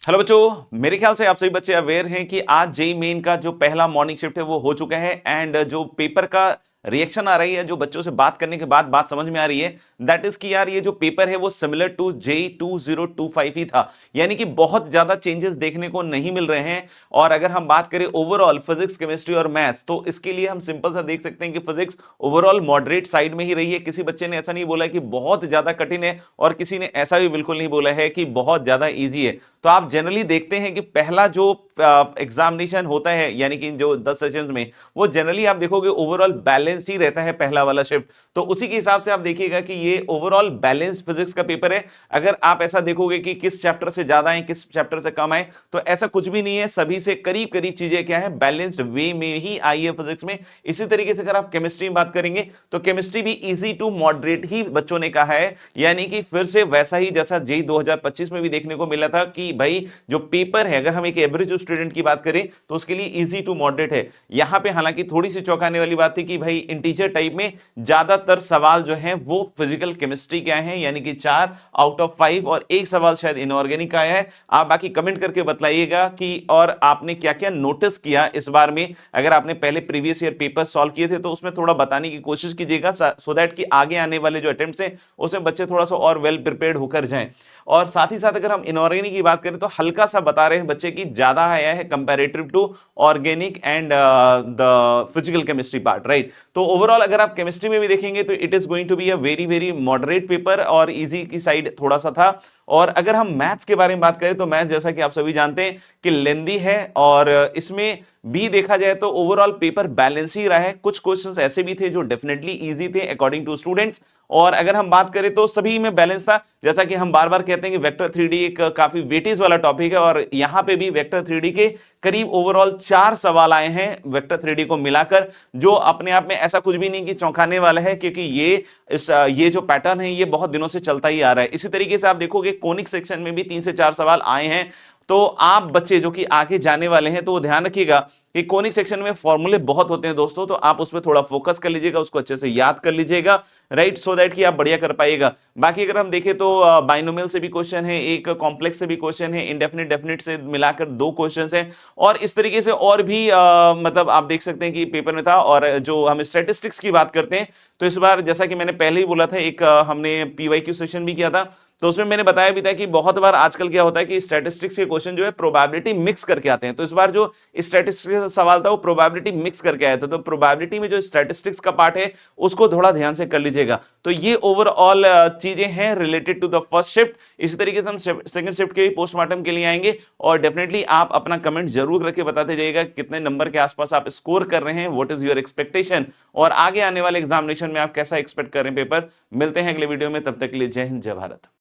Hello बच्चों, मेरे ख्याल से आप सभी बच्चे अवेयर हैं कि आज जेई मेन का जो पहला मॉर्निंग शिफ्ट है वो हो चुका है एंड जो पेपर का रिएक्शन आ रही है, जो बच्चों से बात करने के बाद बात समझ में आ रही है दैट इज कि यार ये जो पेपर है वो सिमिलर टू जेई 2025 ही था। यानी कि बहुत ज्यादा चेंजेस देखने को नहीं मिल रहे हैं। और अगर हम बात करें ओवरऑल फिजिक्स, केमिस्ट्री और मैथ्स, तो इसके लिए हम सिंपल सा देख सकते हैं कि फिजिक्स ओवरऑल मॉडरेट साइड में ही रही है। किसी बच्चे ने ऐसा नहीं बोला है कि बहुत ज्यादा कठिन है और किसी ने ऐसा भी बिल्कुल नहीं बोला है कि बहुत ज्यादा ईजी है। तो आप जनरली देखते हैं कि पहला जो एग्जामिनेशन होता है यानी कि जो 10 सेशंस में, वो जनरली आप देखोगे ओवरऑल बैलेंस ही रहता है पहला वाला शिफ्ट। तो उसी के हिसाब से आप देखिएगा कि ये ओवरऑल बैलेंस फिजिक्स का पेपर है। अगर आप ऐसा देखोगे कि किस चैप्टर से ज्यादा है किस चैप्टर से कम है, तो ऐसा कुछ भी नहीं है। सभी से करीब करीब चीजें क्या है, बैलेंस्ड वे में ही आई है फिजिक्स में। इसी तरीके से अगर आप केमिस्ट्री में बात करेंगे तो केमिस्ट्री भी इजी टू मॉडरेट ही बच्चों ने कहा है। यानी कि फिर से वैसा ही जैसा जेई 2025 में भी देखने को मिला था कि भाई जो पेपर है, अगर हम एक एवरेज स्टूडेंट की बात करें तो उसके लिए इजी टू मॉडरेट है। यहां पे हालांकि थोड़ी सी चौंकाने वाली बात थी कि भाई इंटीजर टाइप में ज्यादातर सवाल जो है वो फिजिकल केमिस्ट्री के आए हैं, यानी कि 4 आउट ऑफ 5, और एक सवाल शायद इनऑर्गेनिक आया है। आप बाकी कमेंट करके बताइएगा कि और आपने क्या क्या नोटिस किया इस बार में। अगर आपने पहले प्रीवियस ईयर पेपर सॉल्व किए थे तो उसमें थोड़ा बताने की कोशिश कीजिएगा, सो दैट कि आगे आने वाले जो अटेम्प्ट्स हैं उसमें बच्चे थोड़ा सा और वेल प्रिपेयर्ड होकर जाएं। और साथ ही साथ अगर हम इनऑर्गेनिक की बात करें तो हल्का सा बता रहे हैं बच्चे की ज्यादा आया है comparative to organic and the physical chemistry part, right. तो ओवरऑल अगर आप केमिस्ट्री में भी देखेंगे तो it is going to be a very very moderate paper और इजी की साइड थोड़ा सा था। और अगर हम मैथ्स के बारे में बात करें तो मैथ्स जैसा कि आप सभी जानते हैं कि लेंदी है, और इसमें भी देखा जाए तो ओवरऑल पेपर बैलेंस ही रहा है। कुछ क्वेश्चंस ऐसे भी थे जो डेफिनेटली इजी थे अकॉर्डिंग टू स्टूडेंट्स, और अगर हम बात करें तो सभी में बैलेंस था। जैसा कि हम बार बार कहते हैं कि वेक्टर 3D एक काफी वेटेज वाला टॉपिक है, और यहां पे भी वेक्टर 3D के करीब ओवरऑल 4 सवाल आए हैं वेक्टर 3D को मिलाकर, जो अपने आप में ऐसा कुछ भी नहीं कि चौंकाने वाला है, क्योंकि ये जो पैटर्न है ये बहुत दिनों से चलता ही आ रहा है। इसी तरीके से आप देखोगे कोनिक सेक्शन में भी 3 से 4 सवाल आए हैं। तो आप बच्चे जो कि आगे जाने वाले हैं तो वो ध्यान रखिएगा कि कोनिक सेक्शन में फॉर्मूले बहुत होते हैं दोस्तों, तो आप उस पर थोड़ा फोकस कर लीजिएगा, उसको अच्छे से याद कर लीजिएगा, राइट, सो दैट कि आप बढ़िया कर पाइएगा। बाकी अगर हम देखें तो बाइनोमियल से भी क्वेश्चन है, एक कॉम्प्लेक्स से भी क्वेश्चन है, इंडेफिनिट डेफिनिट से मिलाकर 2 क्वेश्चन है, और इस तरीके से और भी मतलब आप देख सकते हैं कि पेपर में था। और जो हम स्टैटिस्टिक्स की बात करते हैं तो इस बार जैसा कि मैंने पहले ही बोला था, एक हमने पीवाईक्यू सेशन भी किया था, तो उसमें मैंने बताया भी था कि बहुत बार आजकल क्या होता है कि स्टैटिस्टिक्स के क्वेश्चन जो है प्रोबेबिलिटी मिक्स करके आते हैं। तो इस बार जो स्टैटिस्टिक्स का सवाल था वो प्रोबेबिलिटी मिक्स करके आया था, तो प्रोबेबिलिटी में जो स्टैटिस्टिक्स का पार्ट है उसको थोड़ा ध्यान से कर लीजिएगा। तो ये ओवरऑल चीजें हैं related to the first shift. इसी तरीके से हम सेकंड शिफ्ट के पोस्टमार्टम के लिए आएंगे, और डेफिनेटली आप अपना कमेंट जरूर करके बताते जाइएगा कितने नंबर के आसपास आप स्कोर कर रहे हैं, व्हाट इज योर एक्सपेक्टेशन, और आगे आने वाले एग्जामिनेशन में आप कैसा एक्सपेक्ट कर रहे हैं पेपर। मिलते हैं अगले वीडियो में, तब तक के लिए जय हिंद जय भारत।